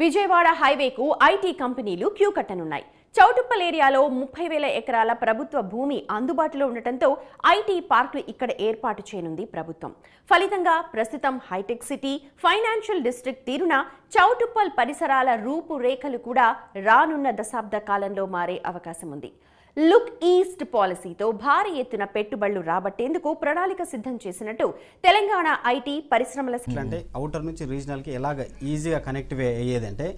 Vijayawada హైవేకు IT కంపెనీలు queue కట్టనున్నాయి. Choutuppal ఏరియాలో 30,000 ఎకరాల ప్రభుత్వ భూమి అందుబాటులో ఉండటంతో ఐటీ పార్కులు ఇక్కడ ఏర్పాటు చేయనుంది ప్రభుత్వం. ఫలితంగా ప్రస్తుతం హైటెక్ సిటీ, ఫైనాన్షియల్ డిస్ట్రిక్ట్ తీరున చౌటుప్పల్ పరిసరాల రూపురేఖలు కూడా రానున్న దశాబ్ద కాలంలో మారే అవకాశం ఉంది. లుక్ ఈస్ట్ పాలసీతో భారీ ఎత్తున పెట్టుబడులు రాబట్టేందుకు ప్రణాళిక సిద్ధం చేసినట్టు తెలంగాణ ఐటీ పరిశ్రమల అంటే అవుటర్ నుంచి రీజనల్ కి ఎలాగ ఈజీగా కనెక్ట్ అయ్యేదంటే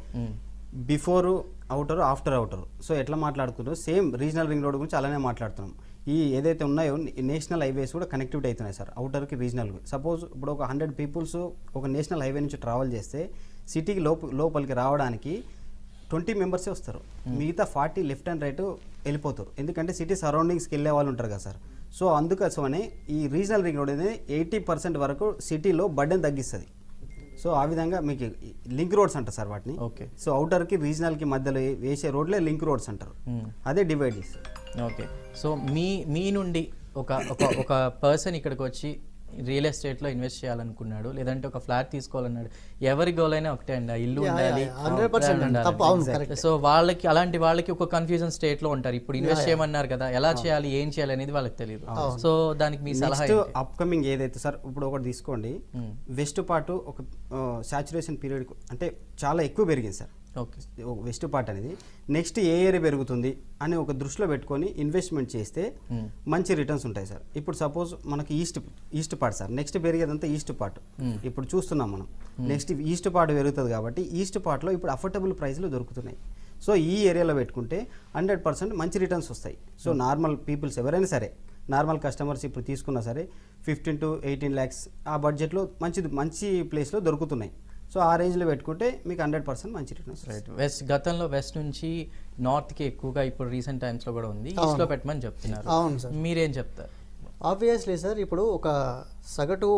before outer after outer. So ఎట్లా మాట్లాడుకుంటారు సేమ్ రీజనల్ రింగ్ రోడ్ గురించి అలానే మాట్లాడుతున్నాం. ఈ ఏదైతే ఉన్నాయో నేషనల్ హైవేస్ కూడా కనెక్టివిటీ అవుతున్నాయి సార్ అవుటర్కి రీజనల్కి. సపోజ్ ఇప్పుడు ఒక 100 పీపుల్స్ ఒక నేషనల్ హైవే నుంచి ట్రావెల్ చేస్తే సిటీకి లోపలికి రావడానికి 20 మెంబర్సే వస్తారు, మిగతా 40 లెఫ్ట్ అండ్ రైట్ వెళ్ళిపోతారు. ఎందుకంటే సిటీ సరౌండింగ్స్కి వెళ్ళే వాళ్ళు ఉంటారు కదా సార్. సో అందుకోసమనే ఈ రీజనల్ రింగ్ రోడ్ అనేది 80% వరకు సిటీలో బర్డెన్ తగ్గిస్తుంది. సో ఆ విధంగా మీకు లింక్ రోడ్స్ అంటారు సార్ వాటిని. ఓకే. సో అవుటర్కి రీజనల్కి మధ్యలో వేసే రోడ్లే లింక్ రోడ్స్ అంటారు. అదే డివైడ్ చేస్తారు. ఓకే. సో మీ నుండి ఒక పర్సన్ ఇక్కడికి వచ్చి రియల్ ఎస్టేట్లో ఇన్వెస్ట్ చేయాలనుకున్నాడు, లేదంటే ఒక ఫ్లాట్ తీసుకోవాలన్నాడు, ఎవరి గోల్ అయినా ఒకటే అండి, ఇల్లు ఉండాలి. సో వాళ్ళకి అలాంటి వాళ్ళకి ఒక కన్ఫ్యూజన్ స్టేట్ లో ఉంటారు. ఇప్పుడు ఇన్వెస్ట్ చేయమన్నారు కదా, ఎలా చేయాలి ఏం చేయాలి అనేది వాళ్ళకి తెలియదు. సో దానికి మీ సలహా అప్కమింగ్ ఏదైతే సార్ ఇప్పుడు ఒకటి తీసుకోండి, వెస్ట్ పార్ట్ ఒక సాచురేషన్ పీరియడ్ అంటే చాలా ఎక్కువ పెరిగింది సార్. ఓకే. వెస్ట్ పార్ట్ అనేది నెక్స్ట్ ఏ ఏరియా పెరుగుతుంది అని ఒక దృష్టిలో పెట్టుకొని ఇన్వెస్ట్మెంట్ చేస్తే మంచి రిటర్న్స్ ఉంటాయి సార్. ఇప్పుడు సపోజ్ మనకి ఈస్ట్ పార్ట్ సార్, నెక్స్ట్ పెరిగేదంతా ఈస్ట్ పార్ట్. ఇప్పుడు చూస్తున్నాం మనం నెక్స్ట్ ఈస్ట్ పార్ట్ పెరుగుతుంది కాబట్టి ఈస్ట్ పార్ట్లో ఇప్పుడు అఫోర్డబుల్ ప్రైస్లో దొరుకుతున్నాయి. సో ఈ ఏరియాలో పెట్టుకుంటే 100% మంచి రిటర్న్స్ వస్తాయి. సో నార్మల్ పీపుల్స్ ఎవరైనా సరే, నార్మల్ కస్టమర్స్ ఇప్పుడు తీసుకున్నా సరే 15 to 18 lakhs ఆ బడ్జెట్లో మంచి ప్లేస్లో దొరుకుతున్నాయి. సో ఆ రేంజ్లో పెట్టుకుంటే మీకు 100% మంచి రిటర్న్స్. రైట్. గతంలో వెస్ట్ నుంచి నార్త్కి ఎక్కువగా ఇప్పుడు రీసెంట్ టైమ్స్లో కూడా ఉంది, ఈస్ట్లో పెట్టమని చెప్తున్నారు. మీరేం చెప్తారు? ఆబ్వియస్లీ సార్, ఇప్పుడు ఒక సగటు